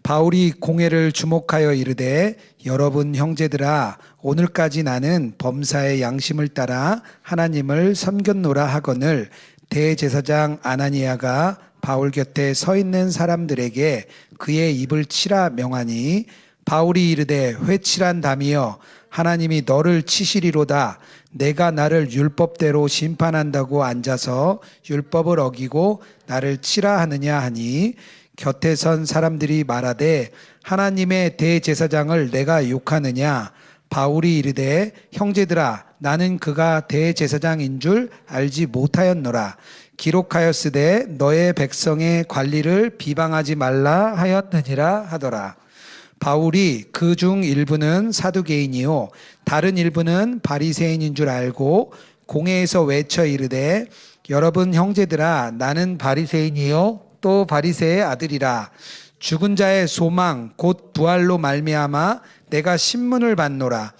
바울이 공회를 주목하여 이르되 여러분 형제들아 오늘까지 나는 범사의 양심을 따라 하나님을 섬겼노라 하거늘 대제사장 아나니아가 바울 곁에 서 있는 사람들에게 그의 입을 치라 명하니 바울이 이르되 회칠한 담이여 하나님이 너를 치시리로다. 내가 나를 율법대로 심판한다고 앉아서 율법을 어기고 나를 치라 하느냐 하니 곁에 선 사람들이 말하되 하나님의 대제사장을 내가 욕하느냐. 바울이 이르되 형제들아 나는 그가 대제사장인 줄 알지 못하였노라. 기록하였으되 너의 백성의 관리를 비방하지 말라 하였느니라 하더라. 바울이 그 중 일부는 사두개인이요 다른 일부는 바리새인인 줄 알고 공회에서 외쳐 이르되 여러분 형제들아 나는 바리새인이요 또 바리새의 아들이라. 죽은 자의 소망 곧 부활로 말미암아 내가 신문을 받노라.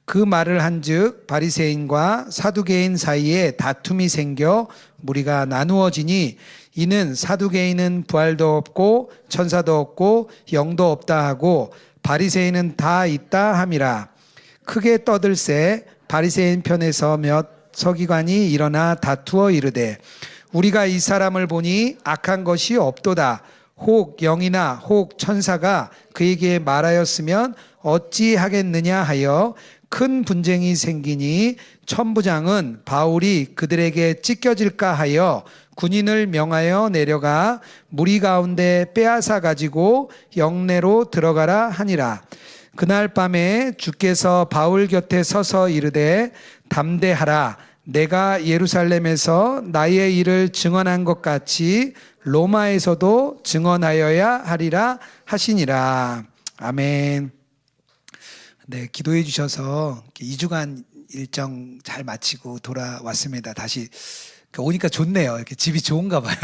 그 말을 한즉 바리새인과 사두개인 사이에 다툼이 생겨 무리가 나누어지니 이는 사두개인은 부활도 없고 천사도 없고 영도 없다 하고 바리새인은 다 있다 함이라. 크게 떠들새 바리새인 편에서 몇 서기관이 일어나 다투어 이르되 우리가 이 사람을 보니 악한 것이 없도다. 혹 영이나 혹 천사가 그에게 말하였으면 어찌하겠느냐 하여 큰 분쟁이 생기니 천부장은 바울이 그들에게 찢겨질까 하여 군인을 명하여 내려가 무리 가운데 빼앗아 가지고 영내로 들어가라 하니라. 그날 밤에 주께서 바울 곁에 서서 이르되 담대하라. 내가 예루살렘에서 나의 일을 증언한 것 같이 로마에서도 증언하여야 하리라 하시니라. 아멘. 네, 기도해 주셔서 2주간 일정 잘 마치고 돌아왔습니다. 다시 오니까 좋네요. 이렇게 집이 좋은가 봐요.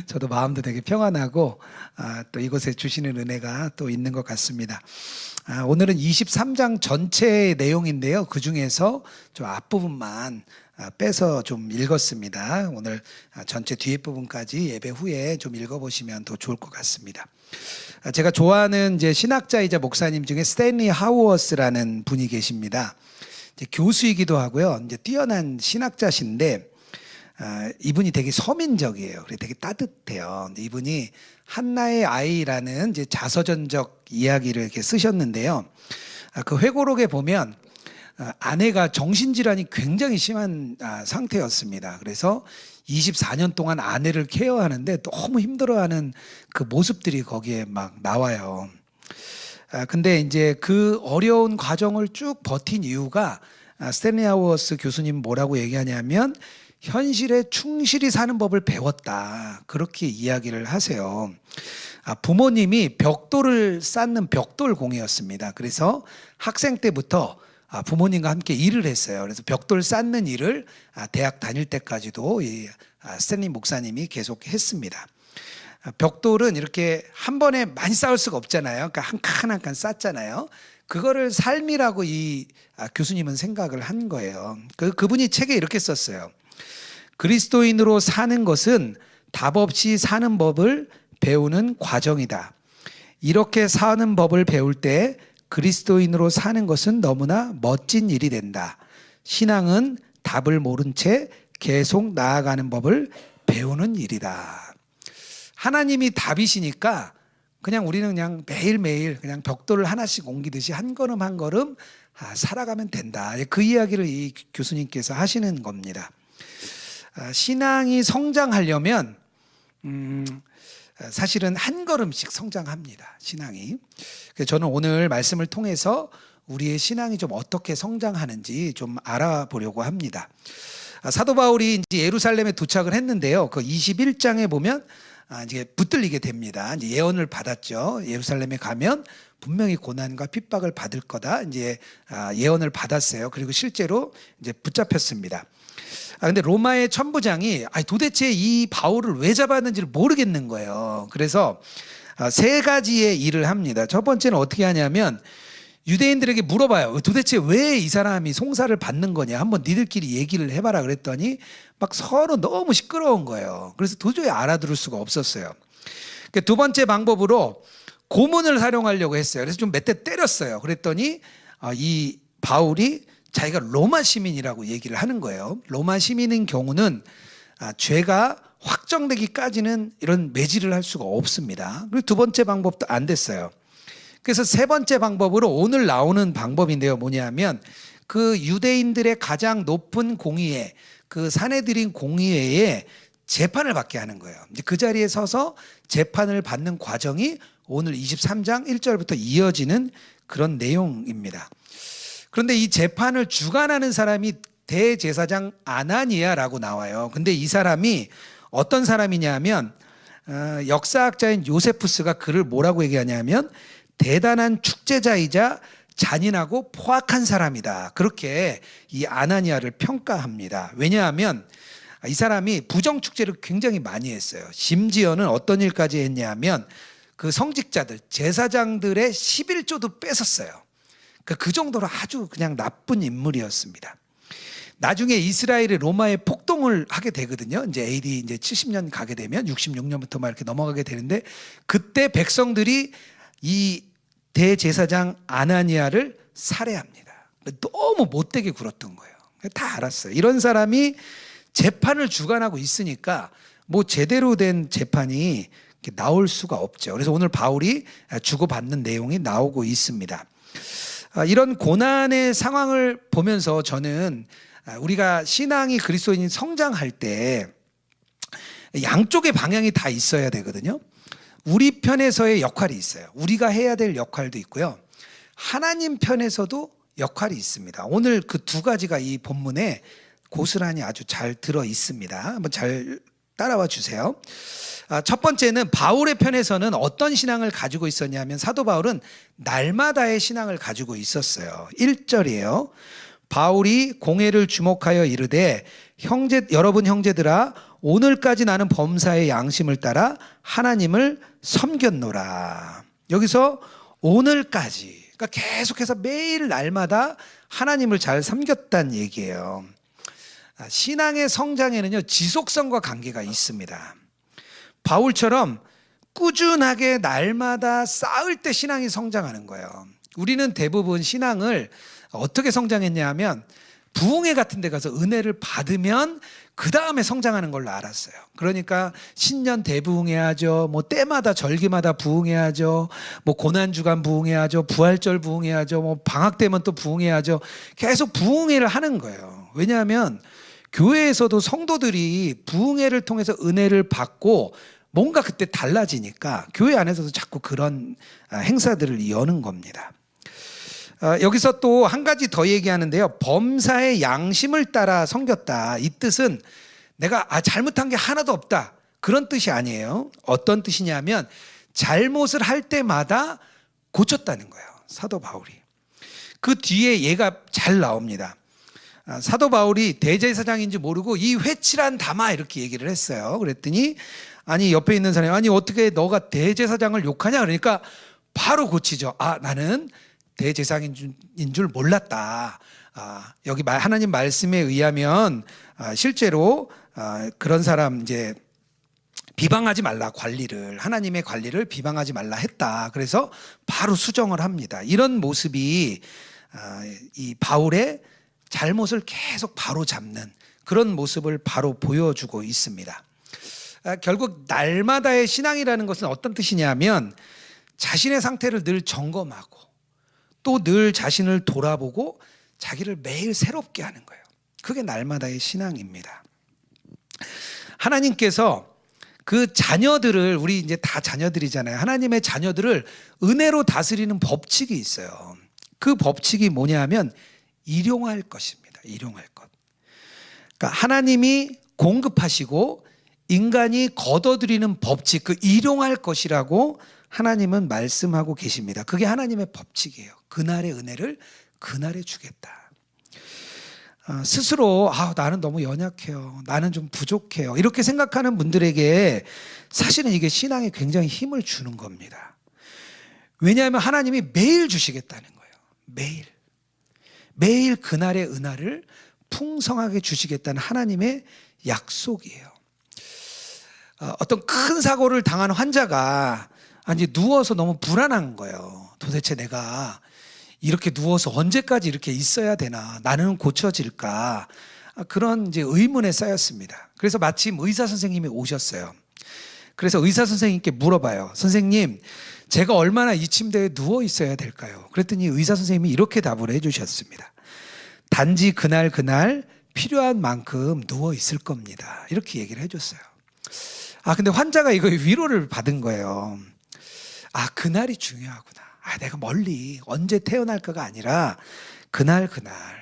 저도 마음도 되게 평안하고 또 이곳에 주시는 은혜가 또 있는 것 같습니다. 오늘은 23장 전체의 내용인데요. 그 중에서 좀 앞부분만 빼서 좀 읽었습니다. 오늘 전체 뒤에 부분까지 예배 후에 좀 읽어보시면 더 좋을 것 같습니다. 제가 좋아하는 이제 신학자이자 목사님 중에 스탠리 하우어스라는 분이 계십니다. 이제 교수이기도 하고요. 이제 뛰어난 신학자신데 이분이 되게 서민적이에요. 그리고 되게 따뜻해요. 이분이 한나의 아이라는 이제 자서전적 이야기를 이렇게 쓰셨는데요. 그 회고록에 보면 아내가 정신질환이 굉장히 심한 상태였습니다. 그래서 24년 동안 아내를 케어하는데 너무 힘들어하는 그 모습들이 거기에 막 나와요. 근데 이제 그 어려운 과정을 쭉 버틴 이유가 스탠리 하우어스 교수님 뭐라고 얘기하냐면 현실에 충실히 사는 법을 배웠다. 그렇게 이야기를 하세요. 부모님이 벽돌을 쌓는 벽돌공이었습니다. 그래서 학생 때부터 부모님과 함께 일을 했어요. 그래서 벽돌 쌓는 일을 대학 다닐 때까지도 이 스탠리 목사님이 계속 했습니다. 벽돌은 이렇게 한 번에 많이 쌓을 수가 없잖아요. 그러니까 한 칸 한 칸 쌓잖아요. 그거를 삶이라고 이 교수님은 생각을 한 거예요. 그분이 책에 이렇게 썼어요. 그리스도인으로 사는 것은 답 없이 사는 법을 배우는 과정이다. 이렇게 사는 법을 배울 때 그리스도인으로 사는 것은 너무나 멋진 일이 된다. 신앙은 답을 모른 채 계속 나아가는 법을 배우는 일이다. 하나님이 답이시니까 그냥 우리는 그냥 매일매일 그냥 벽돌을 하나씩 옮기듯이 한 걸음 한 걸음 살아가면 된다. 그 이야기를 이 교수님께서 하시는 겁니다. 신앙이 성장하려면 사실은 한 걸음씩 성장합니다. 신앙이. 그래서 저는 오늘 말씀을 통해서 우리의 신앙이 좀 어떻게 성장하는지 좀 알아보려고 합니다. 사도 바울이 이제 예루살렘에 도착을 했는데요. 그 21장에 보면 이제 붙들리게 됩니다. 이제 예언을 받았죠. 예루살렘에 가면 분명히 고난과 핍박을 받을 거다. 이제 예언을 받았어요. 그리고 실제로 이제 붙잡혔습니다. 근데 로마의 천부장이 도대체 이 바울을 왜 잡았는지를 모르겠는 거예요. 그래서 세 가지의 일을 합니다. 첫 번째는 어떻게 하냐면 유대인들에게 물어봐요. 도대체 왜 이 사람이 송사를 받는 거냐. 한번 니들끼리 얘기를 해봐라 그랬더니 막 서로 너무 시끄러운 거예요. 그래서 도저히 알아들을 수가 없었어요. 두 번째 방법으로 고문을 사용하려고 했어요. 그래서 좀 몇 대 때렸어요. 그랬더니 이 바울이 자기가 로마 시민이라고 얘기를 하는 거예요. 로마 시민인 경우는 죄가 확정되기까지는 이런 매질을 할 수가 없습니다. 그리고 두 번째 방법도 안 됐어요. 그래서 세 번째 방법으로 오늘 나오는 방법인데요. 뭐냐면 그 유대인들의 가장 높은 공의회, 그 산헤드린 공의회에 재판을 받게 하는 거예요. 이제 그 자리에 서서 재판을 받는 과정이 오늘 23장 1절부터 이어지는 그런 내용입니다. 그런데 이 재판을 주관하는 사람이 대제사장 아나니아라고 나와요. 근데 이 사람이 어떤 사람이냐면 역사학자인 요세푸스가 그를 뭐라고 얘기하냐면 대단한 축제자이자 잔인하고 포악한 사람이다. 그렇게 이 아나니아를 평가합니다. 왜냐하면 이 사람이 부정축제를 굉장히 많이 했어요. 심지어는 어떤 일까지 했냐면 그 성직자들, 제사장들의 11조도 뺏었어요. 그 정도로 아주 그냥 나쁜 인물이었습니다. 나중에 이스라엘이 로마에 폭동을 하게 되거든요. 이제 AD 이제 70년 가게 되면 66년부터 막 이렇게 넘어가게 되는데 그때 백성들이 이 대제사장 아나니아를 살해합니다. 너무 못되게 굴었던 거예요. 다 알았어요. 이런 사람이 재판을 주관하고 있으니까 뭐 제대로 된 재판이 나올 수가 없죠. 그래서 오늘 바울이 주고받는 내용이 나오고 있습니다. 이런 고난의 상황을 보면서 저는 우리가 신앙이 그리스도인이 성장할 때 양쪽의 방향이 다 있어야 되거든요. 우리 편에서의 역할이 있어요. 우리가 해야 될 역할도 있고요. 하나님 편에서도 역할이 있습니다. 오늘 그 두 가지가 이 본문에 고스란히 아주 잘 들어 있습니다. 한번 잘 따라와 주세요. 첫 번째는 바울의 편에서는 어떤 신앙을 가지고 있었냐면 사도 바울은 날마다의 신앙을 가지고 있었어요. 1절이에요. 바울이 공회를 주목하여 이르되 여러분 형제들아 오늘까지 나는 범사의 양심을 따라 하나님을 섬겼노라. 여기서 오늘까지, 그러니까 계속해서 매일 날마다 하나님을 잘 섬겼다는 얘기예요. 신앙의 성장에는요 지속성과 관계가 있습니다. 바울처럼 꾸준하게 날마다 쌓을 때 신앙이 성장하는 거예요. 우리는 대부분 신앙을 어떻게 성장했냐 하면 부흥회 같은 데 가서 은혜를 받으면 그 다음에 성장하는 걸로 알았어요. 그러니까 신년 대부흥회 하죠. 뭐 때마다 절기마다 부흥회 하죠. 뭐 고난주간 부흥회 하죠. 부활절 부흥회 하죠. 뭐 방학 되면 또 부흥회 하죠. 계속 부흥회를 하는 거예요. 왜냐하면 교회에서도 성도들이 부흥회를 통해서 은혜를 받고 뭔가 그때 달라지니까 교회 안에서도 자꾸 그런 행사들을 여는 겁니다. 여기서 또 한 가지 더 얘기하는데요. 범사의 양심을 따라 섬겼다. 이 뜻은 내가 잘못한 게 하나도 없다. 그런 뜻이 아니에요. 어떤 뜻이냐면 잘못을 할 때마다 고쳤다는 거예요. 사도 바울이. 그 뒤에 얘가 잘 나옵니다. 사도 바울이 대제사장인지 모르고 이 회칠한 담아 이렇게 얘기를 했어요. 그랬더니 아니 옆에 있는 사람이 아니 어떻게 너가 대제사장을 욕하냐 그러니까 바로 고치죠. 나는 대제사장인 줄 몰랐다. 여기 하나님 말씀에 의하면 실제로 그런 사람 이제 비방하지 말라, 관리를 하나님의 관리를 비방하지 말라 했다. 그래서 바로 수정을 합니다. 이런 모습이 이 바울의 잘못을 계속 바로 잡는 그런 모습을 바로 보여주고 있습니다. 결국 날마다의 신앙이라는 것은 어떤 뜻이냐면 자신의 상태를 늘 점검하고 또 늘 자신을 돌아보고 자기를 매일 새롭게 하는 거예요. 그게 날마다의 신앙입니다. 하나님께서 그 자녀들을, 우리 이제 다 자녀들이잖아요. 하나님의 자녀들을 은혜로 다스리는 법칙이 있어요. 그 법칙이 뭐냐 하면 일용할 것입니다. 일용할 것. 그러니까 하나님이 공급하시고 인간이 거둬들이는 법칙, 그 일용할 것이라고 하나님은 말씀하고 계십니다. 그게 하나님의 법칙이에요. 그날의 은혜를 그날에 주겠다. 스스로 나는 너무 연약해요. 나는 좀 부족해요. 이렇게 생각하는 분들에게 사실은 이게 신앙에 굉장히 힘을 주는 겁니다. 왜냐하면 하나님이 매일 주시겠다는 거예요. 매일. 매일 그날의 은혜를 풍성하게 주시겠다는 하나님의 약속이에요. 어떤 큰 사고를 당한 환자가 이제 누워서 너무 불안한 거예요. 도대체 내가 이렇게 누워서 언제까지 이렇게 있어야 되나? 나는 고쳐질까? 그런 이제 의문에 쌓였습니다. 그래서 마침 의사 선생님이 오셨어요. 그래서 의사 선생님께 물어봐요. 선생님, 제가 얼마나 이 침대에 누워 있어야 될까요? 그랬더니 의사 선생님이 이렇게 답을 해주셨습니다. 단지 그날 필요한 만큼 누워 있을 겁니다. 이렇게 얘기를 해줬어요. 근데 환자가 이거 위로를 받은 거예요. 그날이 중요하구나. 내가 멀리 언제 태어날까가 아니라 그날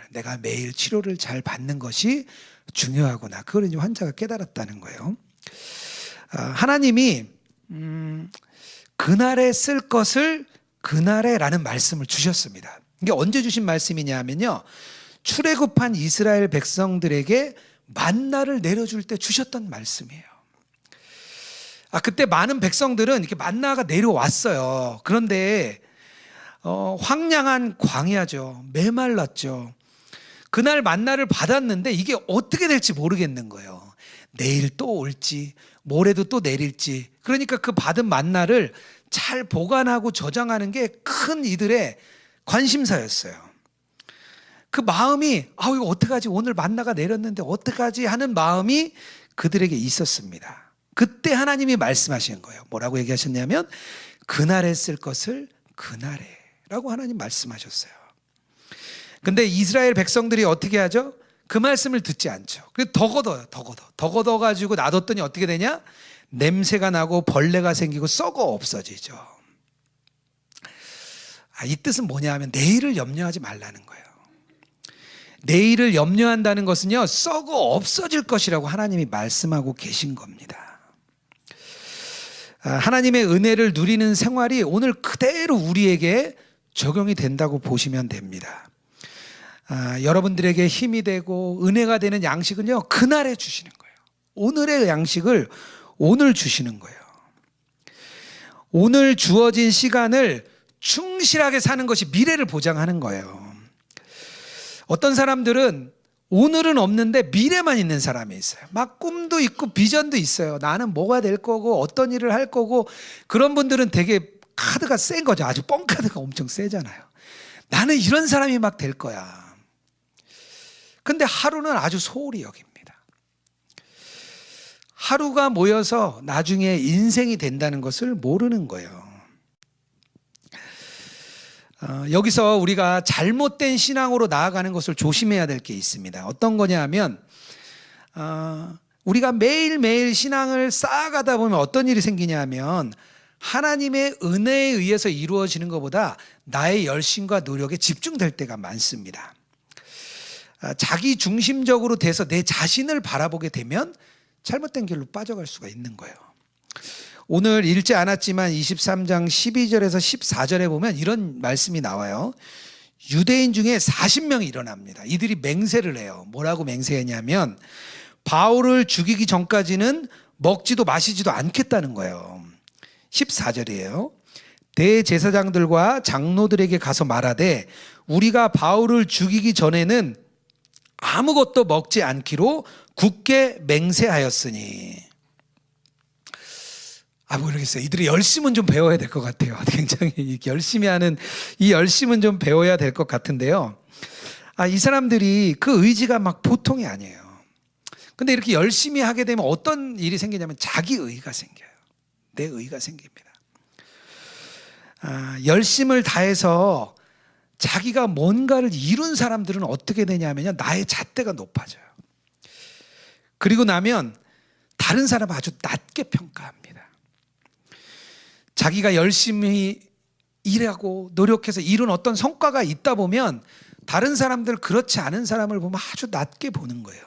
내가 매일 치료를 잘 받는 것이 중요하구나. 그걸 이제 환자가 깨달았다는 거예요. 하나님이 그날에 쓸 것을 그날에 라는 말씀을 주셨습니다. 이게 언제 주신 말씀이냐 하면요, 출애굽한 이스라엘 백성들에게 만나를 내려줄 때 주셨던 말씀이에요. 그때 많은 백성들은 이렇게 만나가 내려왔어요. 그런데 황량한 광야죠. 메말랐죠. 그날 만나를 받았는데 이게 어떻게 될지 모르겠는 거예요. 내일 또 올지 모레도 또 내릴지. 그러니까 그 받은 만나를 잘 보관하고 저장하는 게 큰 이들의 관심사였어요. 그 마음이 이거 어떡하지, 오늘 만나가 내렸는데 어떡하지 하는 마음이 그들에게 있었습니다. 그때 하나님이 말씀하시는 거예요. 뭐라고 얘기하셨냐면 그날에 쓸 것을 그날에 라고 하나님 말씀하셨어요. 근데 이스라엘 백성들이 어떻게 하죠? 그 말씀을 듣지 않죠. 그래서 더 걷어가지고 놔뒀더니 어떻게 되냐? 냄새가 나고 벌레가 생기고 썩어 없어지죠. 이 뜻은 뭐냐 하면 내일을 염려하지 말라는 거예요. 내일을 염려한다는 것은요, 썩어 없어질 것이라고 하나님이 말씀하고 계신 겁니다. 하나님의 은혜를 누리는 생활이 오늘 그대로 우리에게 적용이 된다고 보시면 됩니다. 여러분들에게 힘이 되고 은혜가 되는 양식은요, 그날에 주시는 거예요. 오늘의 양식을 오늘 주시는 거예요. 오늘 주어진 시간을 충실하게 사는 것이 미래를 보장하는 거예요. 어떤 사람들은 오늘은 없는데 미래만 있는 사람이 있어요. 막 꿈도 있고 비전도 있어요. 나는 뭐가 될 거고 어떤 일을 할 거고. 그런 분들은 되게 카드가 센 거죠. 아주 뻥카드가 엄청 세잖아요. 나는 이런 사람이 막 될 거야. 근데 하루는 아주 소홀히 여깁니다. 하루가 모여서 나중에 인생이 된다는 것을 모르는 거예요. 여기서 우리가 잘못된 신앙으로 나아가는 것을 조심해야 될 게 있습니다. 어떤 거냐 하면 우리가 매일매일 신앙을 쌓아가다 보면 어떤 일이 생기냐 하면 하나님의 은혜에 의해서 이루어지는 것보다 나의 열심과 노력에 집중될 때가 많습니다. 자기 중심적으로 돼서 내 자신을 바라보게 되면 잘못된 길로 빠져갈 수가 있는 거예요. 오늘 읽지 않았지만 23장 12절에서 14절에 보면 이런 말씀이 나와요. 유대인 중에 40명이 일어납니다. 이들이 맹세를 해요. 뭐라고 맹세했냐면 바울을 죽이기 전까지는 먹지도 마시지도 않겠다는 거예요. 14절이에요. 대제사장들과 장로들에게 가서 말하되 우리가 바울을 죽이기 전에는 아무것도 먹지 않기로 굳게 맹세하였으니. 모르겠어요. 이들의 열심은 좀 배워야 될 것 같아요. 굉장히 열심히 하는 이 열심은 좀 배워야 될 것 같은데요. 이 사람들이 그 의지가 막 보통이 아니에요. 근데 이렇게 열심히 하게 되면 어떤 일이 생기냐면 자기 의가 생겨요. 내 의가 생깁니다. 열심을 다해서 자기가 뭔가를 이룬 사람들은 어떻게 되냐면요, 나의 잣대가 높아져요. 그리고 나면 다른 사람을 아주 낮게 평가합니다. 자기가 열심히 일하고 노력해서 이룬 어떤 성과가 있다 보면 다른 사람들, 그렇지 않은 사람을 보면 아주 낮게 보는 거예요.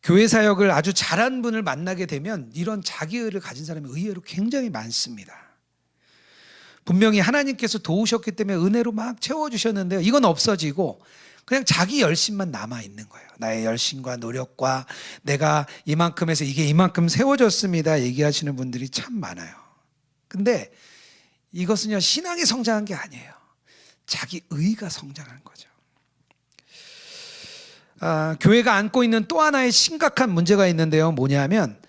교회 사역을 아주 잘한 분을 만나게 되면 이런 자기의를 가진 사람이 의외로 굉장히 많습니다. 분명히 하나님께서 도우셨기 때문에 은혜로 막 채워주셨는데요, 이건 없어지고 그냥 자기 열심만 남아있는 거예요. 나의 열심과 노력과 내가 이만큼 해서 이게 이만큼 세워졌습니다 얘기하시는 분들이 참 많아요. 근데 이것은요, 신앙이 성장한 게 아니에요. 자기 의가 성장한 거죠. 교회가 안고 있는 또 하나의 심각한 문제가 있는데요, 뭐냐면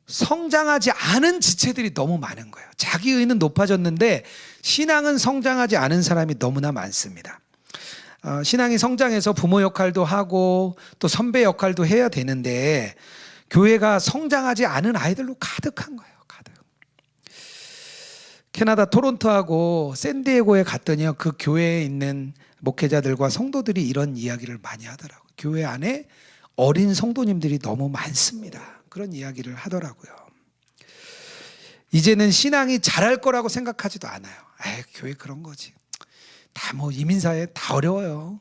성장하지 않은 지체들이 너무 많은 거예요. 자기 의는 높아졌는데 신앙은 성장하지 않은 사람이 너무나 많습니다. 신앙이 성장해서 부모 역할도 하고 또 선배 역할도 해야 되는데 교회가 성장하지 않은 아이들로 가득한 거예요. 가득. 캐나다 토론토하고 샌디에고에 갔더니요, 그 교회에 있는 목회자들과 성도들이 이런 이야기를 많이 하더라고요. 교회 안에 어린 성도님들이 너무 많습니다. 그런 이야기를 하더라고요. 이제는 신앙이 잘할 거라고 생각하지도 않아요. 교회 그런 거지. 다 뭐 이민사회 다 어려워요.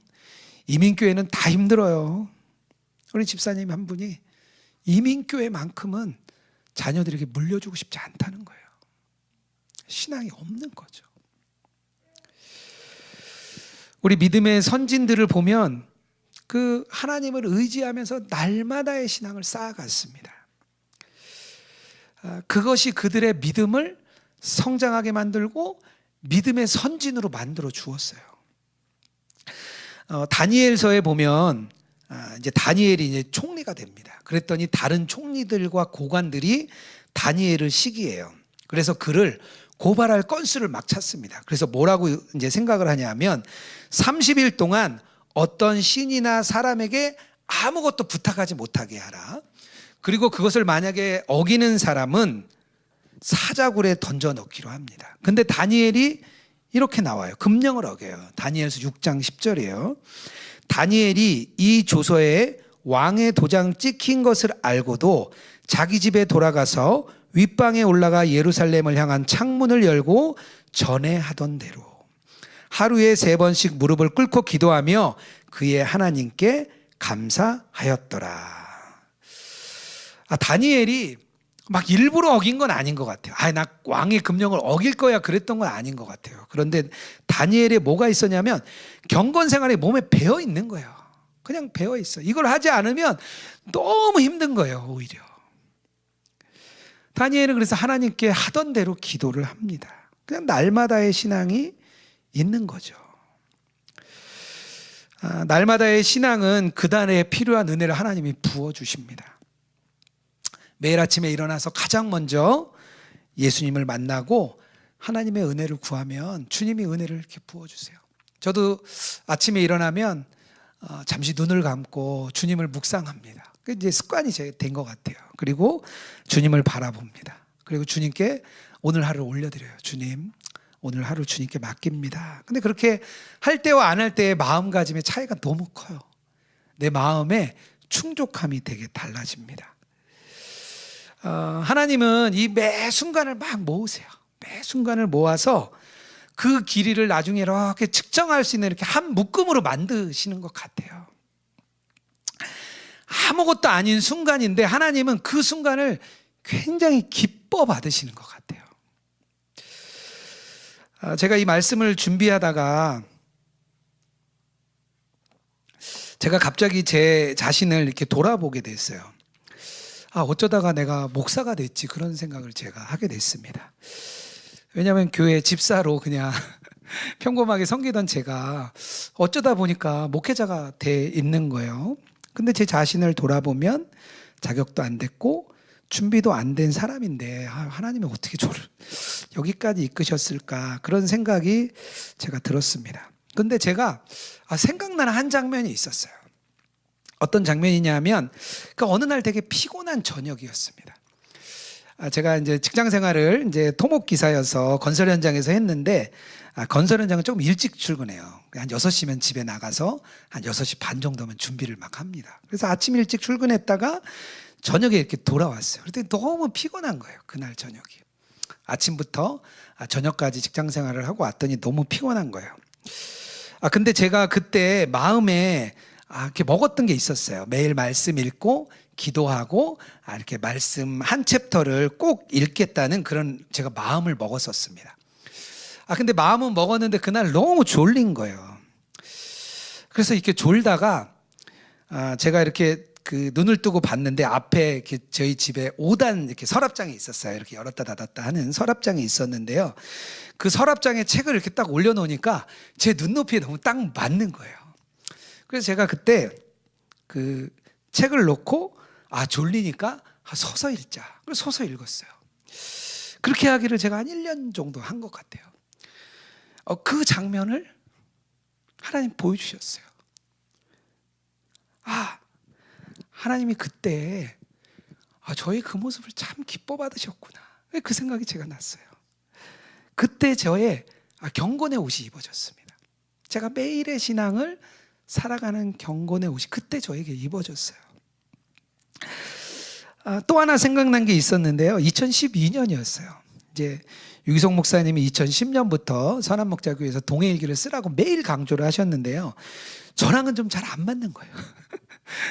이민교회는 다 힘들어요. 우리 집사님 한 분이 이민교회만큼은 자녀들에게 물려주고 싶지 않다는 거예요. 신앙이 없는 거죠. 우리 믿음의 선진들을 보면 그 하나님을 의지하면서 날마다의 신앙을 쌓아갔습니다. 그것이 그들의 믿음을 성장하게 만들고 믿음의 선진으로 만들어 주었어요. 다니엘서에 보면 이제 다니엘이 이제 총리가 됩니다. 그랬더니 다른 총리들과 고관들이 다니엘을 시기해요. 그래서 그를 고발할 건수를 막 찾습니다. 그래서 뭐라고 이제 생각을 하냐면 30일 동안 어떤 신이나 사람에게 아무것도 부탁하지 못하게 하라. 그리고 그것을 만약에 어기는 사람은 사자굴에 던져 넣기로 합니다. 근데 다니엘이 이렇게 나와요. 금령을 어겨요. 다니엘서 6장 10절이에요. 다니엘이 이 조서에 왕의 도장 찍힌 것을 알고도 자기 집에 돌아가서 윗방에 올라가 예루살렘을 향한 창문을 열고 전에 하던 대로 하루에 3번씩 무릎을 꿇고 기도하며 그의 하나님께 감사하였더라. 다니엘이 막 일부러 어긴 건 아닌 것 같아요. 나 왕의 금령을 어길 거야 그랬던 건 아닌 것 같아요. 그런데 다니엘에 뭐가 있었냐면 경건 생활이 몸에 배어 있는 거예요. 그냥 배어 있어. 이걸 하지 않으면 너무 힘든 거예요. 오히려. 다니엘은 그래서 하나님께 하던 대로 기도를 합니다. 그냥 날마다의 신앙이 있는 거죠. 날마다의 신앙은 그날에 필요한 은혜를 하나님이 부어주십니다. 매일 아침에 일어나서 가장 먼저 예수님을 만나고 하나님의 은혜를 구하면 주님이 은혜를 이렇게 부어주세요. 저도 아침에 일어나면 잠시 눈을 감고 주님을 묵상합니다. 그게 이제 습관이 된 것 같아요. 그리고 주님을 바라봅니다. 그리고 주님께 오늘 하루 올려드려요. 주님, 오늘 하루 주님께 맡깁니다. 근데 그렇게 할 때와 안 할 때의 마음가짐의 차이가 너무 커요. 내 마음의 충족함이 되게 달라집니다. 하나님은 이 매 순간을 막 모으세요. 매 순간을 모아서 그 길이를 나중에 이렇게 측정할 수 있는 이렇게 한 묶음으로 만드시는 것 같아요. 아무것도 아닌 순간인데 하나님은 그 순간을 굉장히 기뻐 받으시는 것 같아요. 제가 이 말씀을 준비하다가 제가 갑자기 제 자신을 이렇게 돌아보게 됐어요. 어쩌다가 내가 목사가 됐지 그런 생각을 제가 하게 됐습니다. 왜냐하면 교회 집사로 그냥 평범하게 섬기던 제가 어쩌다 보니까 목회자가 돼 있는 거예요. 근데 제 자신을 돌아보면 자격도 안 됐고 준비도 안 된 사람인데 하나님이 어떻게 저를 여기까지 이끄셨을까 그런 생각이 제가 들었습니다. 근데 제가 생각나는 한 장면이 있었어요. 어떤 장면이냐면 어느 날 되게 피곤한 저녁이었습니다. 제가 이제 직장 생활을 이제 토목 기사여서 건설 현장에서 했는데 건설 현장은 조금 일찍 출근해요. 한 6시면 집에 나가서 한 6시 반 정도면 준비를 막 합니다. 그래서 아침 일찍 출근했다가 저녁에 이렇게 돌아왔어요. 그랬더니 너무 피곤한 거예요. 그날 저녁이. 아침부터 저녁까지 직장 생활을 하고 왔더니 너무 피곤한 거예요. 근데 제가 그때 마음에 이렇게 먹었던 게 있었어요. 매일 말씀 읽고 기도하고 이렇게 말씀 한 챕터를 꼭 읽겠다는 그런 제가 마음을 먹었었습니다. 근데 마음은 먹었는데 그날 너무 졸린 거예요. 그래서 이렇게 졸다가 제가 이렇게 그 눈을 뜨고 봤는데 앞에 이렇게 저희 집에 5단 이렇게 서랍장이 있었어요. 이렇게 열었다 닫았다 하는 서랍장이 있었는데요. 그 서랍장에 책을 이렇게 딱 올려놓으니까 제 눈높이에 너무 딱 맞는 거예요. 그래서 제가 그때 그 책을 놓고 졸리니까 서서 읽자. 그래서 서서 읽었어요. 그렇게 하기를 제가 한 1년 정도 한 것 같아요. 그 장면을 하나님 보여주셨어요. 하나님이 그때 저의 그 모습을 참 기뻐 받으셨구나. 그 생각이 제가 났어요. 그때 저의 경건의 옷이 입어졌습니다. 제가 매일의 신앙을 살아가는 경건의 옷이 그때 저에게 입어졌어요. 또 하나 생각난 게 있었는데요. 2012년이었어요. 이제 유기성 목사님이 2010년부터 선한목자교회에서 동해일기를 쓰라고 매일 강조를 하셨는데요. 저랑은 좀 잘 안 맞는 거예요.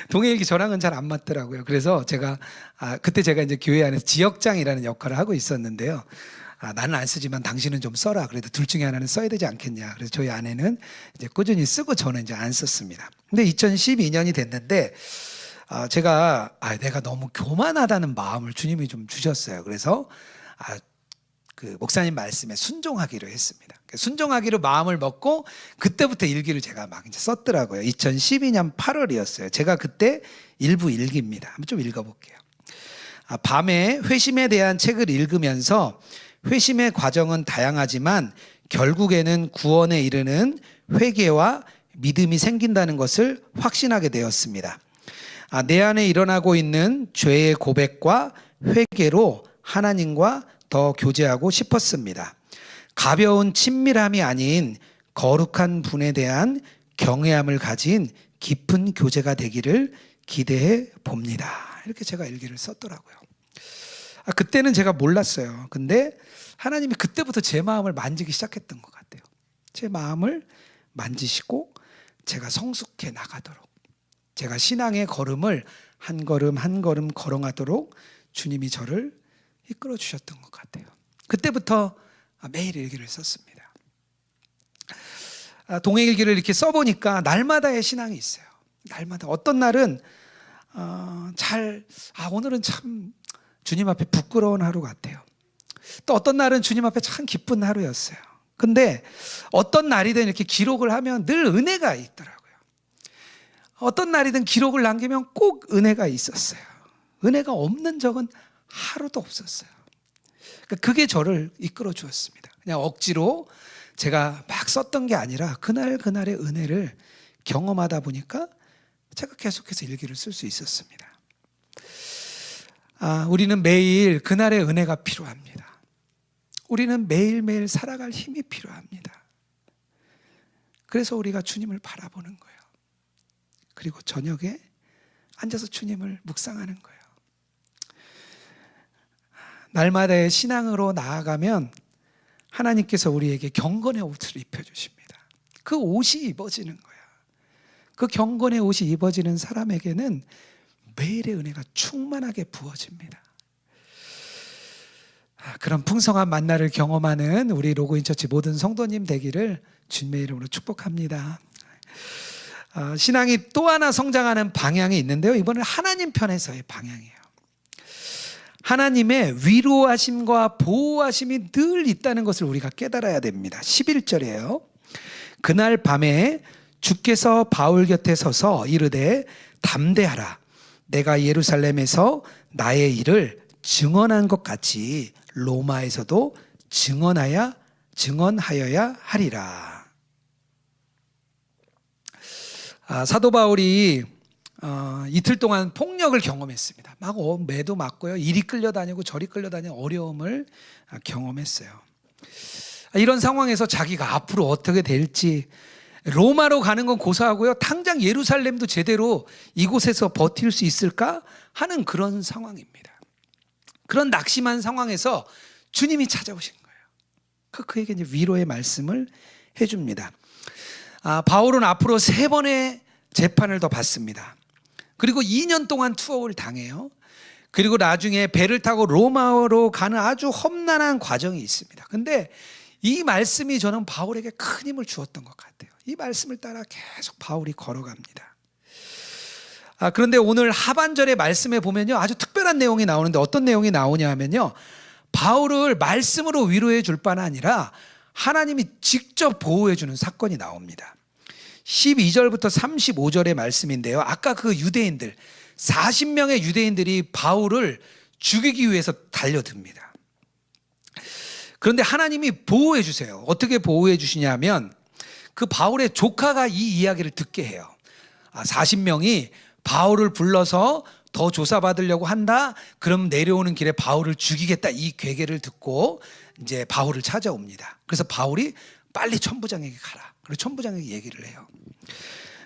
동해일기 저랑은 잘 안 맞더라고요. 그래서 제가 그때 제가 이제 교회 안에서 지역장이라는 역할을 하고 있었는데요. 나는 안 쓰지만 당신은 좀 써라. 그래도 둘 중에 하나는 써야 되지 않겠냐. 그래서 저희 아내는 이제 꾸준히 쓰고 저는 이제 안 썼습니다. 근데 2012년이 됐는데 제가 내가 너무 교만하다는 마음을 주님이 좀 주셨어요. 그래서 그 목사님 말씀에 순종하기로 했습니다. 순종하기로 마음을 먹고 그때부터 일기를 제가 막 이제 썼더라고요. 2012년 8월이었어요. 제가 그때 일부 일기입니다. 한번 좀 읽어볼게요. 밤에 회심에 대한 책을 읽으면서 회심의 과정은 다양하지만 결국에는 구원에 이르는 회개와 믿음이 생긴다는 것을 확신하게 되었습니다. 내 안에 일어나고 있는 죄의 고백과 회개로 하나님과 더 교제하고 싶었습니다. 가벼운 친밀함이 아닌 거룩한 분에 대한 경외함을 가진 깊은 교제가 되기를 기대해 봅니다. 이렇게 제가 일기를 썼더라고요. 그때는 제가 몰랐어요. 근데 하나님이 그때부터 제 마음을 만지기 시작했던 것 같아요. 제 마음을 만지시고 제가 성숙해 나가도록, 제가 신앙의 걸음을 한 걸음 한 걸음 걸어가도록 주님이 저를 이끌어 주셨던 것 같아요. 그때부터 매일 일기를 썼습니다. 동해일기를 이렇게 써보니까 날마다의 신앙이 있어요. 날마다. 어떤 날은 오늘은 참 주님 앞에 부끄러운 하루 같아요. 또 어떤 날은 주님 앞에 참 기쁜 하루였어요. 근데 어떤 날이든 이렇게 기록을 하면 늘 은혜가 있더라고요. 어떤 날이든 기록을 남기면 꼭 은혜가 있었어요. 은혜가 없는 적은 하루도 없었어요. 그게 저를 이끌어 주었습니다. 그냥 억지로 제가 막 썼던 게 아니라 그날 그날의 은혜를 경험하다 보니까 제가 계속해서 일기를 쓸 수 있었습니다. 우리는 매일 그날의 은혜가 필요합니다. 우리는 매일매일 살아갈 힘이 필요합니다. 그래서 우리가 주님을 바라보는 거예요. 그리고 저녁에 앉아서 주님을 묵상하는 거예요. 날마다의 신앙으로 나아가면 하나님께서 우리에게 경건의 옷을 입혀주십니다. 그 옷이 입어지는 거야. 그 경건의 옷이 입어지는 사람에게는 매일의 은혜가 충만하게 부어집니다. 그런 풍성한 만나를 경험하는 우리 로고인처치 모든 성도님 되기를 주님의 이름으로 축복합니다. 신앙이 또 하나 성장하는 방향이 있는데요. 이번엔 하나님 편에서의 방향이에요. 하나님의 위로하심과 보호하심이 늘 있다는 것을 우리가 깨달아야 됩니다. 11절이에요. 그날 밤에 주께서 바울 곁에 서서 이르되 담대하라. 내가 예루살렘에서 나의 일을 증언한 것 같이 로마에서도 증언하여야 하리라. 사도 바울이 이틀 동안 폭력을 경험했습니다. 막 매도 맞고요. 이리 끌려다니고 저리 끌려다니는 어려움을 경험했어요. 이런 상황에서 자기가 앞으로 어떻게 될지, 로마로 가는 건 고사하고요. 당장 예루살렘도 제대로 이곳에서 버틸 수 있을까 하는 그런 상황입니다. 그런 낙심한 상황에서 주님이 찾아오신 거예요. 그에게 이제 위로의 말씀을 해줍니다. 바울은 앞으로 3번의 재판을 더 받습니다. 그리고 2년 동안 투옥을 당해요. 그리고 나중에 배를 타고 로마로 가는 아주 험난한 과정이 있습니다. 근데 이 말씀이 저는 바울에게 큰 힘을 주었던 것 같아요. 이 말씀을 따라 계속 바울이 걸어갑니다. 그런데 오늘 하반절의 말씀에 보면요, 아주 특별한 내용이 나오는데 어떤 내용이 나오냐 하면요, 바울을 말씀으로 위로해 줄 뿐 아니라 하나님이 직접 보호해 주는 사건이 나옵니다. 12절부터 35절의 말씀인데요, 아까 그 유대인들 40명의 유대인들이 바울을 죽이기 위해서 달려듭니다. 그런데 하나님이 보호해 주세요. 어떻게 보호해 주시냐면 그 바울의 조카가 이 이야기를 듣게 해요. 40명이 바울을 불러서 더 조사받으려고 한다. 그럼 내려오는 길에 바울을 죽이겠다. 이 괴계를 듣고 이제 바울을 찾아옵니다. 그래서 바울이 빨리 천부장에게 가라. 그리고 천부장에게 얘기를 해요.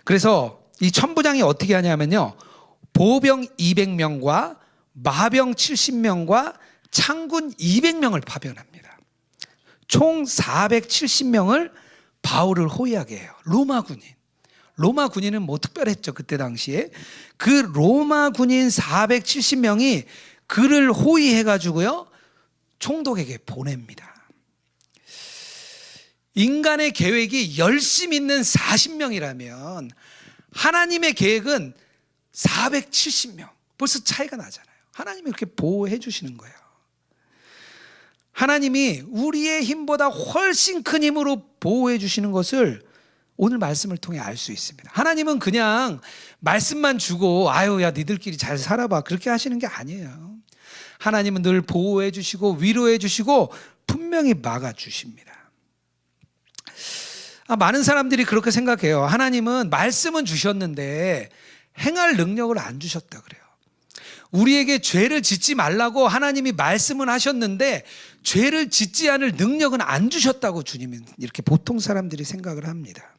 그래서 이 천부장이 어떻게 하냐면요, 보병 200명과 마병 70명과 창군 200명을 파병합니다. 총 470명을 바울을 호위하게 해요. 로마 군인. 로마 군인은 뭐 특별했죠. 그때 당시에. 그 로마 군인 470명이 그를 호위해가지고요, 총독에게 보냅니다. 인간의 계획이 열심 있는 40명이라면 하나님의 계획은 470명. 벌써 차이가 나잖아요. 하나님이 그렇게 보호해 주시는 거예요. 하나님이 우리의 힘보다 훨씬 큰 힘으로 보호해 주시는 것을 오늘 말씀을 통해 알 수 있습니다. 하나님은 그냥 말씀만 주고 아유 야 니들끼리 잘 살아봐 그렇게 하시는 게 아니에요. 하나님은 늘 보호해 주시고 위로해 주시고 분명히 막아 주십니다. 많은 사람들이 그렇게 생각해요. 하나님은 말씀은 주셨는데 행할 능력을 안 주셨다 그래요. 우리에게 죄를 짓지 말라고 하나님이 말씀은 하셨는데 죄를 짓지 않을 능력은 안 주셨다고 주님은 이렇게 보통 사람들이 생각을 합니다.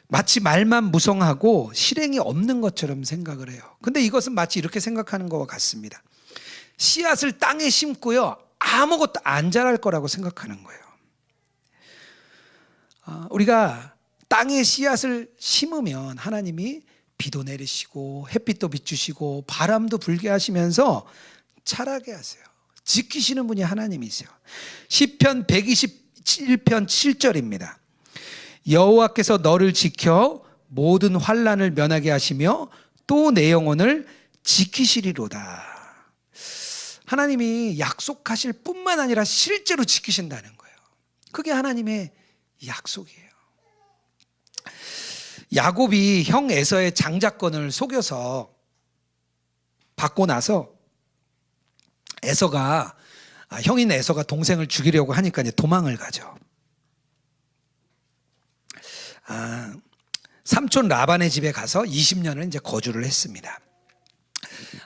마치 말만 무성하고 실행이 없는 것처럼 생각을 해요. 근데 이것은 마치 이렇게 생각하는 것과 같습니다. 씨앗을 땅에 심고요, 아무것도 안 자랄 거라고 생각하는 거예요. 우리가 땅에 씨앗을 심으면 하나님이 비도 내리시고 햇빛도 비추시고 바람도 불게 하시면서 자라게 하세요. 지키시는 분이 하나님이세요. 시편 127편 7절입니다. 여호와께서 너를 지켜 모든 환난을 면하게 하시며 또 내 영혼을 지키시리로다. 하나님이 약속하실 뿐만 아니라 실제로 지키신다는 거예요. 그게 하나님의 약속이에요. 야곱이 형 에서의 장자권을 속여서 받고 나서 형인 에서가 동생을 죽이려고 하니까 이제 도망을 가죠. 삼촌 라반의 집에 가서 20년을 이제 거주를 했습니다.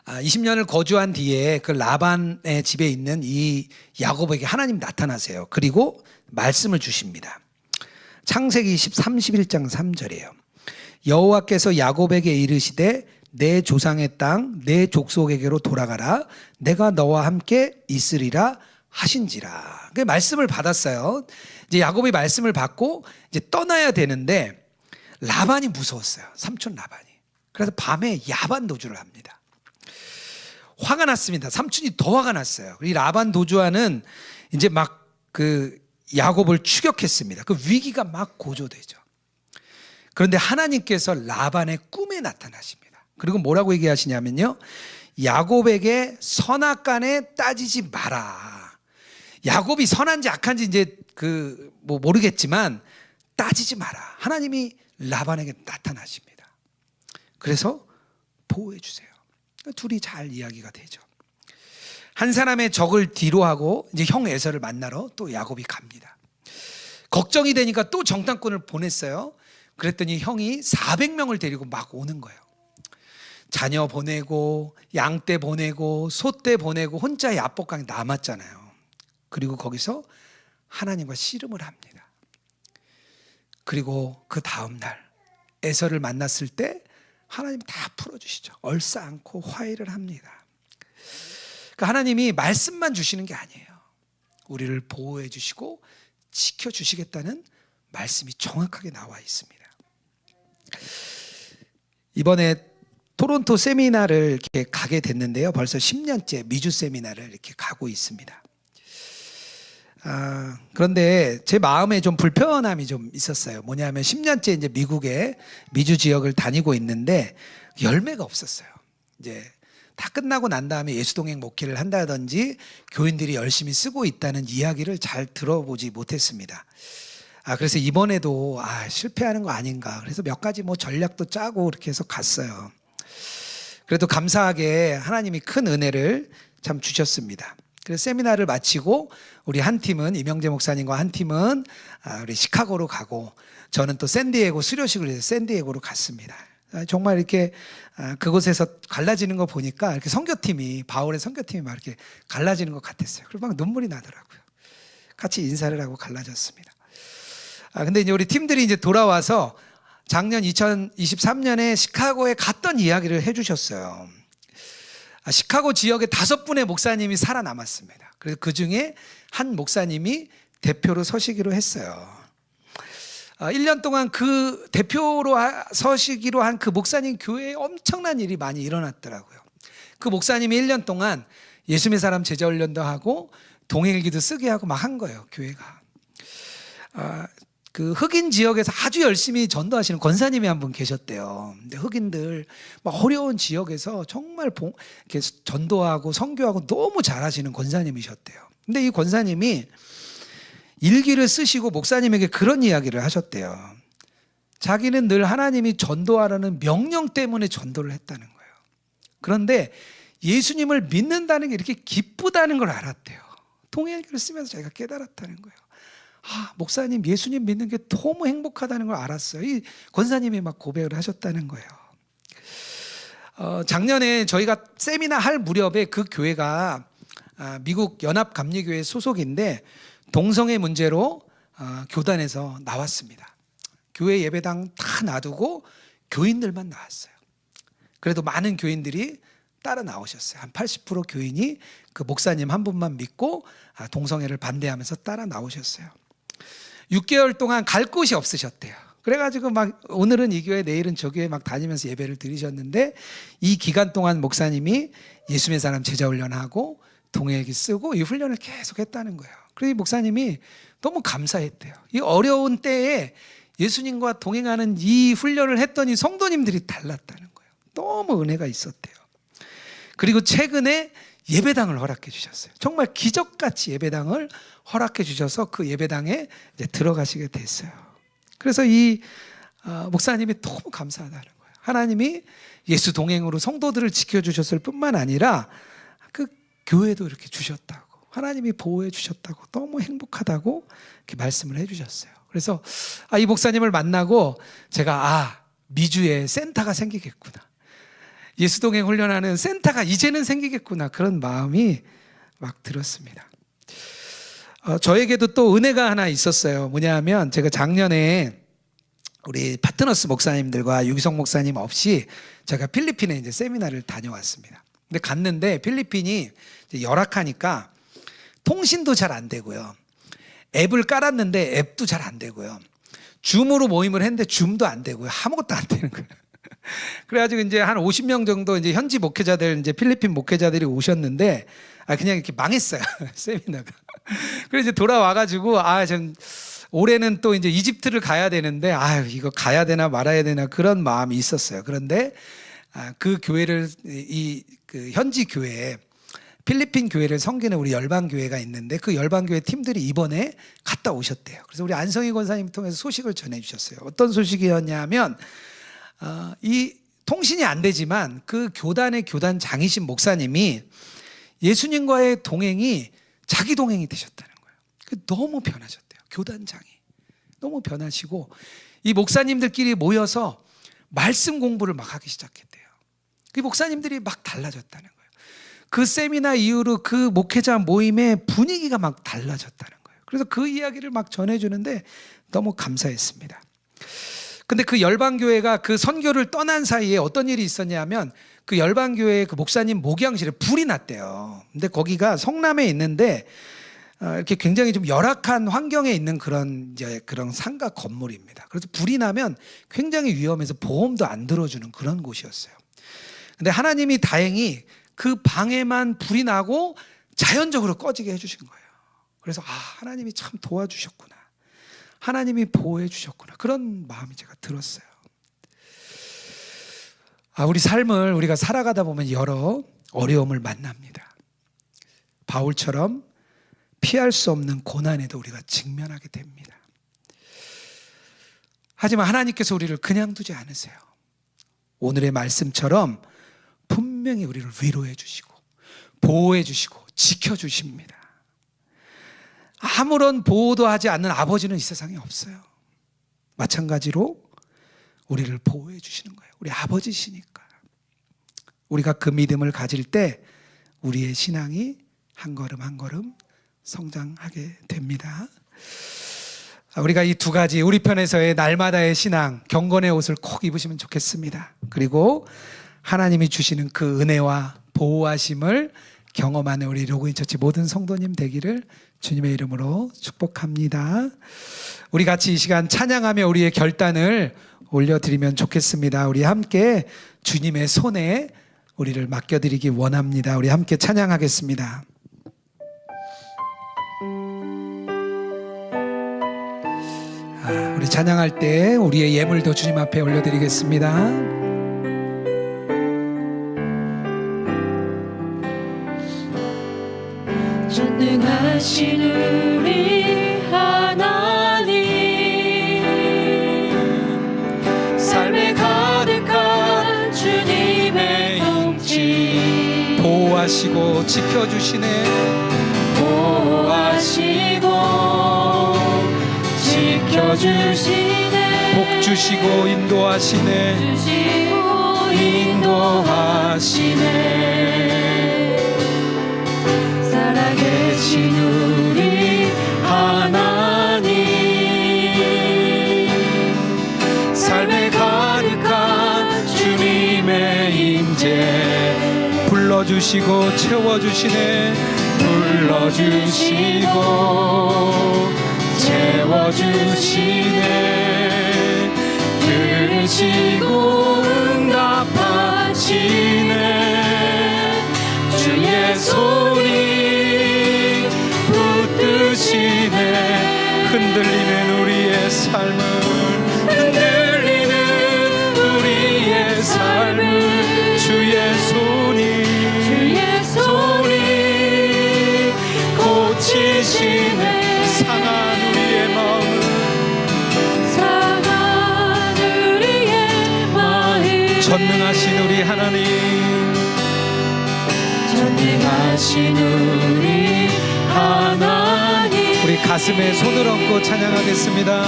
20년을 거주한 뒤에 그 라반의 집에 있는 이 야곱에게 하나님 나타나세요. 그리고 말씀을 주십니다. 창세기 31장 3절이에요. 여호와께서 야곱에게 이르시되 내 조상의 땅 내 족속에게로 돌아가라. 내가 너와 함께 있으리라 하신지라. 그 말씀을 받았어요. 이제 야곱이 말씀을 받고 이제 떠나야 되는데 라반이 무서웠어요. 삼촌 라반이. 그래서 밤에 야반 도주를 합니다. 화가 났습니다. 삼촌이 더 화가 났어요. 이 라반 도주와는 이제 막 그 야곱을 추격했습니다. 그 위기가 막 고조되죠. 그런데 하나님께서 라반의 꿈에 나타나십니다. 그리고 뭐라고 얘기하시냐면요, 야곱에게 선악간에 따지지 마라. 야곱이 선한지 악한지 이제 뭐 모르겠지만 따지지 마라. 하나님이 라반에게 나타나십니다. 그래서 보호해 주세요. 둘이 잘 이야기가 되죠. 한 사람의 적을 뒤로하고 이제 형 에서를 만나러 또 야곱이 갑니다. 걱정이 되니까 또 정탐꾼을 보냈어요. 그랬더니 형이 400명을 데리고 막 오는 거예요. 자녀 보내고 양떼 보내고 소떼 보내고 혼자 야복강에 남았잖아요. 그리고 거기서 하나님과 씨름을 합니다. 그리고 그 다음 날 에서를 만났을 때 하나님 다 풀어주시죠. 얼싸안고 화해를 합니다. 그러니까 하나님이 말씀만 주시는 게 아니에요. 우리를 보호해 주시고 지켜주시겠다는 말씀이 정확하게 나와 있습니다. 이번에 토론토 세미나를 이렇게 가게 됐는데요. 벌써 10년째 미주 세미나를 이렇게 가고 있습니다. 그런데 제 마음에 좀 불편함이 좀 있었어요. 뭐냐면 10년째 이제 미국의 미주 지역을 다니고 있는데 열매가 없었어요. 이제 다 끝나고 난 다음에 예수동행 목회를 한다든지 교인들이 열심히 쓰고 있다는 이야기를 잘 들어보지 못했습니다. 그래서 이번에도 실패하는 거 아닌가. 그래서 몇 가지 뭐 전략도 짜고 이렇게 해서 갔어요. 그래도 감사하게 하나님이 큰 은혜를 참 주셨습니다. 그래서 세미나를 마치고 우리 한 팀은 이명재 목사님과 한 팀은 우리 시카고로 가고 저는 또 샌디에고 수료식을 위해서 샌디에고로 갔습니다. 정말 이렇게 그곳에서 갈라지는 거 보니까 이렇게 선교팀이 바울의 선교팀이 막 이렇게 갈라지는 것 같았어요. 그리고 막 눈물이 나더라고요. 같이 인사를 하고 갈라졌습니다. 근데 이제 우리 팀들이 이제 돌아와서 작년 2023년에 시카고에 갔던 이야기를 해주셨어요. 시카고 지역에 5분의 목사님이 살아남았습니다. 그래서 그 중에 한 목사님이 대표로 서시기로 했어요. 1년 동안 그 대표로 서시기로 한 그 목사님 교회에 엄청난 일이 많이 일어났더라고요. 그 목사님이 1년 동안 예수님의 사람 제자훈련도 하고 동행일기도 쓰게 하고 막 한 거예요, 교회가. 그 흑인 지역에서 아주 열심히 전도하시는 권사님이 한 분 계셨대요. 근데 흑인들 막 어려운 지역에서 정말 이렇게 전도하고 선교하고 너무 잘하시는 권사님이셨대요. 근데 이 권사님이 일기를 쓰시고 목사님에게 그런 이야기를 하셨대요. 자기는 늘 하나님이 전도하라는 명령 때문에 전도를 했다는 거예요. 그런데 예수님을 믿는다는 게 이렇게 기쁘다는 걸 알았대요. 동행일기를 쓰면서 자기가 깨달았다는 거예요. 목사님 예수님 믿는 게 너무 행복하다는 걸 알았어요. 이 권사님이 막 고백을 하셨다는 거예요. 작년에 저희가 세미나 할 무렵에 그 교회가 미국 연합감리교회 소속인데 동성애 문제로 교단에서 나왔습니다. 교회 예배당 다 놔두고 교인들만 나왔어요. 그래도 많은 교인들이 따라 나오셨어요. 한 80% 교인이 그 목사님 한 분만 믿고 동성애를 반대하면서 따라 나오셨어요. 6개월 동안 갈 곳이 없으셨대요. 그래가지고 막 오늘은 이 교회 내일은 저 교회 막 다니면서 예배를 드리셨는데 이 기간 동안 목사님이 예수님의 사람 제자훈련하고 동행일기 쓰고 이 훈련을 계속 했다는 거예요. 그래서 이 목사님이 너무 감사했대요. 이 어려운 때에 예수님과 동행하는 이 훈련을 했더니 성도님들이 달랐다는 거예요. 너무 은혜가 있었대요. 그리고 최근에 예배당을 허락해 주셨어요. 정말 기적같이 예배당을 허락해 주셔서 그 예배당에 이제 들어가시게 됐어요. 그래서 이 목사님이 너무 감사하다는 거예요. 하나님이 예수 동행으로 성도들을 지켜주셨을 뿐만 아니라 그 교회도 이렇게 주셨다고, 하나님이 보호해 주셨다고, 너무 행복하다고 이렇게 말씀을 해 주셨어요. 그래서 이 목사님을 만나고 제가 미주에 센터가 생기겠구나, 예수동행 훈련하는 센터가 이제는 생기겠구나, 그런 마음이 막 들었습니다. 저에게도 또 은혜가 하나 있었어요. 뭐냐 하면 제가 작년에 우리 파트너스 목사님들과 유기성 목사님 없이 제가 필리핀에 이제 세미나를 다녀왔습니다. 근데 갔는데 필리핀이 이제 열악하니까 통신도 잘 안 되고요. 앱을 깔았는데 앱도 잘 안 되고요. 줌으로 모임을 했는데 줌도 안 되고요. 아무것도 안 되는 거예요. 그래가지고 이제 한 50명 정도 이제 현지 목회자들, 이제 필리핀 목회자들이 오셨는데 그냥 이렇게 망했어요. 세미나가. 그래서 이제 돌아와가지고 전 올해는 또 이제 이집트를 가야 되는데 이거 가야 되나 말아야 되나 그런 마음이 있었어요. 그런데 그 교회를 그 현지 교회에 필리핀 교회를 섬기는 우리 열방교회가 있는데 그 열방교회 팀들이 이번에 갔다 오셨대요. 그래서 우리 안성희 권사님 통해서 소식을 전해주셨어요. 어떤 소식이었냐면 이 통신이 안 되지만 그 교단의 교단장이신 목사님이 예수님과의 동행이 자기 동행이 되셨다는 거예요. 너무 변하셨대요. 교단장이 너무 변하시고 이 목사님들끼리 모여서 말씀 공부를 막 하기 시작했대요. 그 목사님들이 막 달라졌다는 거예요. 그 세미나 이후로 그 목회자 모임의 분위기가 막 달라졌다는 거예요. 그래서 그 이야기를 막 전해주는데 너무 감사했습니다. 근데 그 열방교회가 그 선교를 떠난 사이에 어떤 일이 있었냐면 그 열방교회 그 목사님 목양실에 불이 났대요. 근데 거기가 성남에 있는데 이렇게 굉장히 좀 열악한 환경에 있는 그런 상가 건물입니다. 그래서 불이 나면 굉장히 위험해서 보험도 안 들어주는 그런 곳이었어요. 근데 하나님이 다행히 그 방에만 불이 나고 자연적으로 꺼지게 해주신 거예요. 그래서 하나님이 참 도와주셨구나, 하나님이 보호해 주셨구나, 그런 마음이 제가 들었어요. 우리 삶을 우리가 살아가다 보면 여러 어려움을 만납니다. 바울처럼 피할 수 없는 고난에도 우리가 직면하게 됩니다. 하지만 하나님께서 우리를 그냥 두지 않으세요. 오늘의 말씀처럼 분명히 우리를 위로해 주시고 보호해 주시고 지켜 주십니다. 아무런 보호도 하지 않는 아버지는 이 세상에 없어요. 마찬가지로 우리를 보호해 주시는 거예요. 우리 아버지시니까. 우리가 그 믿음을 가질 때 우리의 신앙이 한 걸음 한 걸음 성장하게 됩니다. 우리가 이 두 가지 우리 편에서의 날마다의 신앙, 경건의 옷을 꼭 입으시면 좋겠습니다. 그리고 하나님이 주시는 그 은혜와 보호하심을 경험하는 우리 로그인처치 모든 성도님 되기를 주님의 이름으로 축복합니다. 우리 같이 이 시간 찬양하며 우리의 결단을 올려드리면 좋겠습니다. 우리 함께 주님의 손에 우리를 맡겨드리기 원합니다. 우리 함께 찬양하겠습니다. 우리 찬양할 때 우리의 예물도 주님 앞에 올려드리겠습니다. 전능하신 우리 하나님, 삶에 가득한 주님의 통치, 보호하시고 지켜주시네. 보호하시고 지켜주시네. 복 주시고 인도하시네. 주시고 인도하시네. 살아계신 우리 하나님, 삶에 가득한 주님의 임재, 불러주시고 채워주시네. 불러주시고 채워주시네. 들으시고 응답하시네. 주의 손이 붙드시네. 흔들리는 우리의 삶을, 흔들리는 우리의 삶을 주의 손이 고치시네. 상한 우리의 마음을, 상한 우리의 마음. 전능하신 우리 하나님, 전능하신 우리 하나님, 우리 가슴에 손을 얹고 찬양하겠습니다.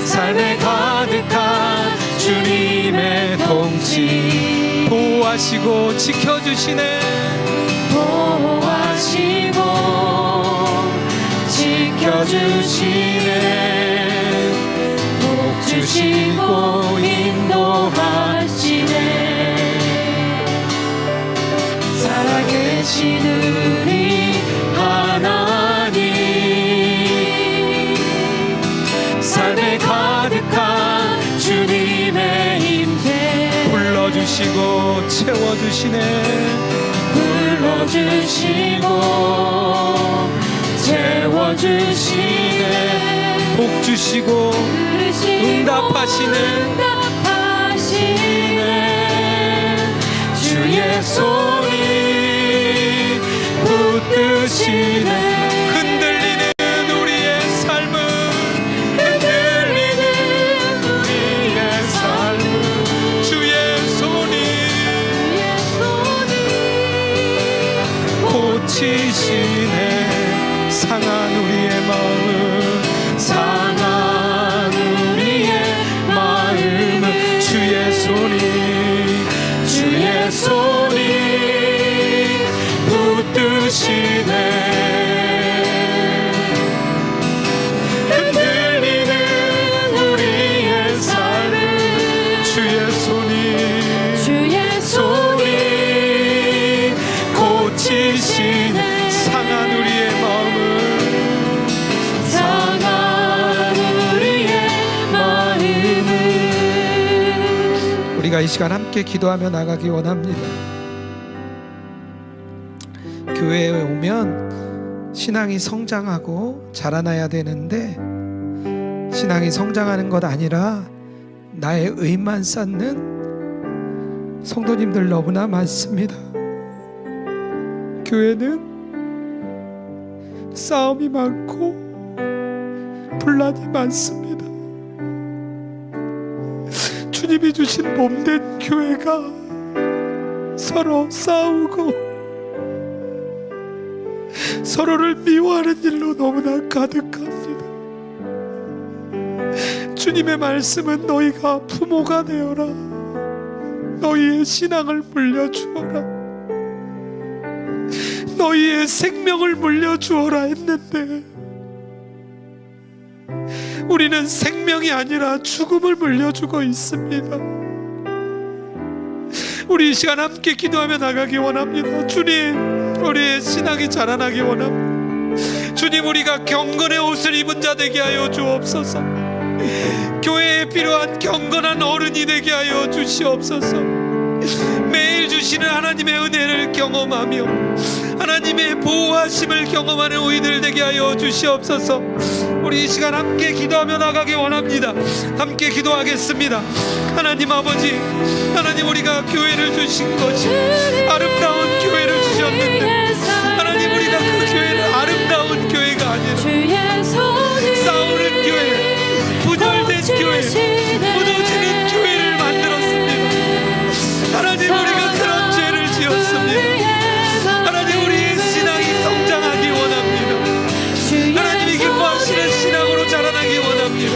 삶에 가득한 주님의 통치, 보호하시고 지켜주시네. 보호하시고 지켜주시네. 복 주시고 인도하시네. 살아계신 우리 하나님, 삶에 가득한 주님의 임재, 불러주시고 채워주시네. 불러주시고 채워주시네. 복 주시고 응답하시네. 주의 손이 붙드시네. 흔들리는 우리의 삶을, 흔들리는 우리의 삶을 주의 손이 고치시네. 상한 우리의 마음을, 상한 우리의 마음을 주의 손이 붙드시네. 흔들리는 우리의 삶을 주의 손이 고치시네. 상한 우리의 마음을, 상한 우리의 마음을. 우리가 이 시간 함께 기도하며 나가기 원합니다. 교회에 오면 신앙이 성장하고 자라나야 되는데, 신앙이 성장하는 것 아니라 나의 의만 쌓는 성도님들 너무나 많습니다. 교회는 싸움이 많고 분란이 많습니다. 주님이 주신 몸된 교회가 서로 싸우고 서로를 미워하는 일로 너무나 가득합니다. 주님의 말씀은 너희가 부모가 되어라, 너희의 신앙을 물려주어라, 너희의 생명을 물려주어라 했는데 우리는 생명이 아니라 죽음을 물려주고 있습니다. 우리 이 시간 함께 기도하며 나가기 원합니다. 주님, 우리의 신앙이 자라나기 원합니다. 주님, 우리가 경건의 옷을 입은 자 되게 하여 주옵소서. 교회에 필요한 경건한 어른이 되게 하여 주시옵소서. 매일 주시는 하나님의 은혜를 경험하며 하나님의 보호하심을 경험하는 우리들 되게 하여 주시옵소서. 우리 이 시간 함께 기도하며 나가기 원합니다. 함께 기도하겠습니다. 하나님 아버지, 하나님, 우리가 교회를 주신 것이 아름다운 교회를 주셨는데 하나님, 우리가 그 교회를 아름다운 교회가 아니라 싸우는 교회, 분열된 교회, 무너지는 교회를 만들었습니다. 하나님, 우리가 그런 죄를 지었습니다. 하나님, 우리의 신앙이 성장하기 원합니다. 하나님이 기뻐하시는 신앙으로 자라나기 원합니다.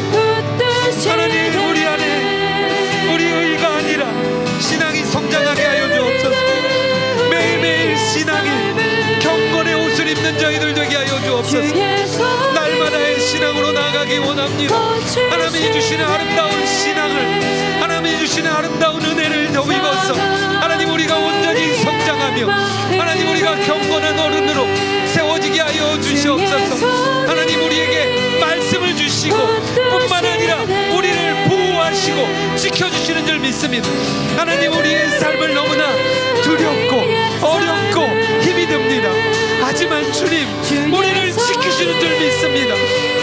하나님, 우리 안에 우리의 의가 아니라 신앙이 성장하게 하여 주옵소서. 매일매일 신앙이 경건의 옷을 입는 저희들 되게 하여 주옵소서. 날마다의 신앙으로 나아가기 원합니다. 하나님이 주시는 아름다운 신앙을, 하나님이 주시는 아름다운 은혜를 더입어서 하나님, 우리가 온전히 성장하며 하나님, 우리가 경건한 어른으로 세워지게 하여 주시옵소서. 하나님, 우리에게 말씀을 주시고 뿐만 아니라 우리를 보호하시고 지켜주시는 줄 믿습니다. 하나님, 우리의 삶을 너무나 두렵고 어렵고 힘이 듭니다. 하지만 주님, 우리를 지키시는 줄 믿습니다.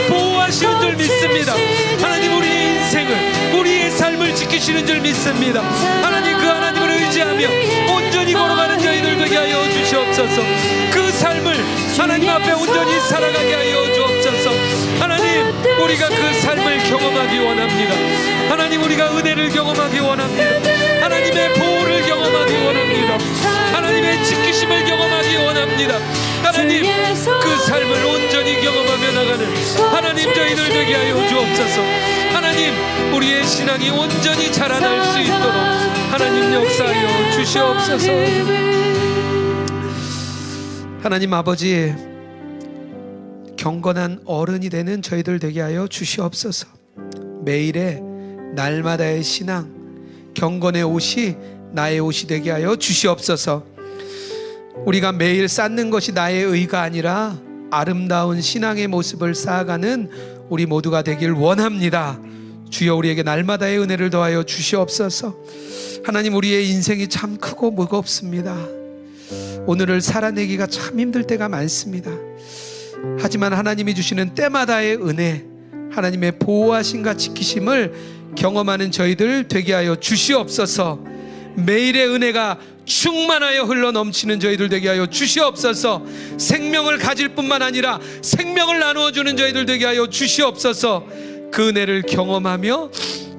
보호하시는 줄 믿습니다. 하나님, 우리의 인생을, 우리의 삶을 지키시는 줄 믿습니다. 하나님, 그 하나님을 의지하며 온전히 걸어가는 저희들 되게 하여 주시옵소서. 그 삶을 하나님 앞에 온전히 살아가게 하여 주옵소서. 하나님, 우리가 그 삶을 경험하기 원합니다. 하나님, 우리가 은혜를 경험하기 원합니다. 하나님의 보호를 경험하기 원합니다. 하나님의 지키심을 경험하기 원합니다. 하나님, 그 삶을 온전히 경험하며 나가는 하나님 저희들 되게 하여 주옵소서. 하나님, 우리의 신앙이 온전히 자라날 수 있도록 하나님 역사하여 주시옵소서. 하나님 아버지, 경건한 어른이 되는 저희들 되게 하여 주시옵소서. 매일의 날마다의 신앙, 경건의 옷이 나의 옷이 되게 하여 주시옵소서. 우리가 매일 쌓는 것이 나의 의가 아니라 아름다운 신앙의 모습을 쌓아가는 우리 모두가 되길 원합니다. 주여, 우리에게 날마다의 은혜를 더하여 주시옵소서. 하나님, 우리의 인생이 참 크고 무겁습니다. 오늘을 살아내기가 참 힘들 때가 많습니다. 하지만 하나님이 주시는 때마다의 은혜, 하나님의 보호하심과 지키심을 경험하는 저희들 되게 하여 주시옵소서. 매일의 은혜가 충만하여 흘러넘치는 저희들 되게 하여 주시옵소서. 생명을 가질 뿐만 아니라 생명을 나누어주는 저희들 되게 하여 주시옵소서. 그 은혜를 경험하며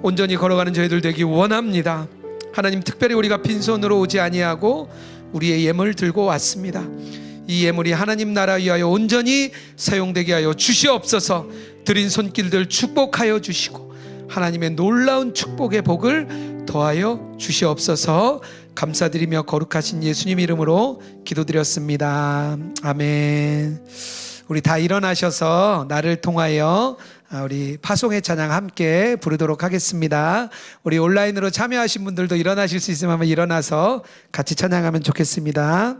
온전히 걸어가는 저희들 되기 원합니다. 하나님, 특별히 우리가 빈손으로 오지 아니하고 우리의 예물을 들고 왔습니다. 이 예물이 하나님 나라 위하여 온전히 사용되게 하여 주시옵소서. 드린 손길들 축복하여 주시고 하나님의 놀라운 축복의 복을 더하여 주시옵소서. 감사드리며 거룩하신 예수님 이름으로 기도드렸습니다. 아멘. 우리 다 일어나셔서 나를 통하여 우리 파송의 찬양 함께 부르도록 하겠습니다. 우리 온라인으로 참여하신 분들도 일어나실 수 있으면 한번 일어나서 같이 찬양하면 좋겠습니다.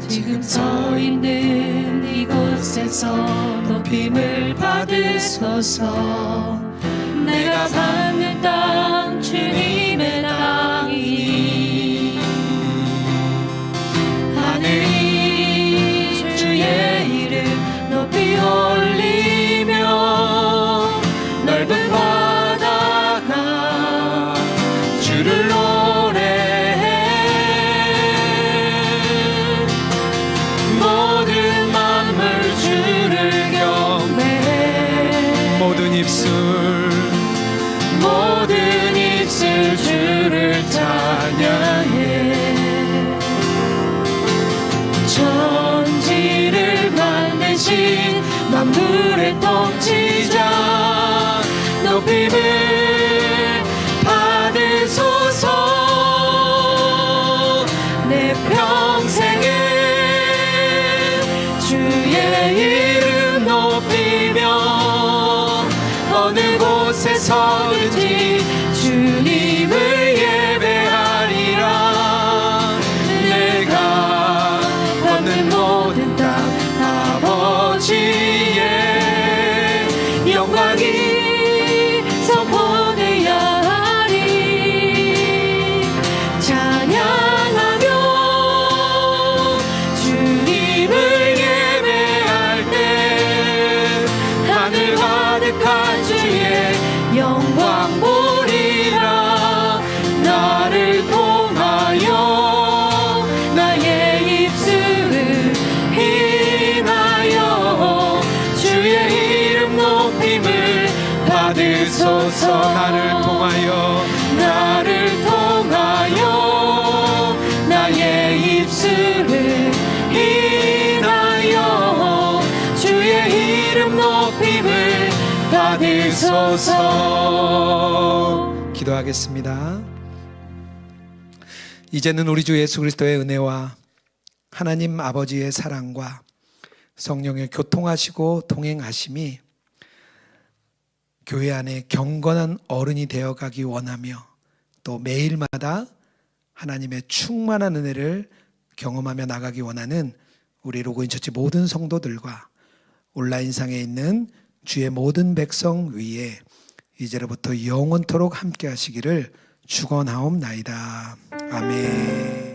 지금 서 있는 이곳에서 높임을 받으소서. 내가 받는 땅 주님의 땅이니 하늘이 주의 이름 높이 어디든지 주님을 예배하리라. 내가 걷는 모든 땅 아버지의 영광이 선포되어야 하리. 찬양하며 주님을 예배할 때 하늘 가득한 주의 영광 보리라. 나를 통하여 나의 입술을 인하여 주의 이름 높임을 받으소서. 나를 통하여 나의 입술을 인하여 주의 이름 높임을 받으소서. 기도하겠습니다. 이제는 우리 주 예수 그리스도의 은혜와 하나님 아버지의 사랑과 성령의 교통하시고 동행하심이 교회 안에 경건한 어른이 되어가기 원하며 또 매일마다 하나님의 충만한 은혜를 경험하며 나가기 원하는 우리 로고인처치 모든 성도들과 온라인상에 있는 주의 모든 백성 위에 이제로부터 영원토록 함께 하시기를 축원하옵나이다. 아멘.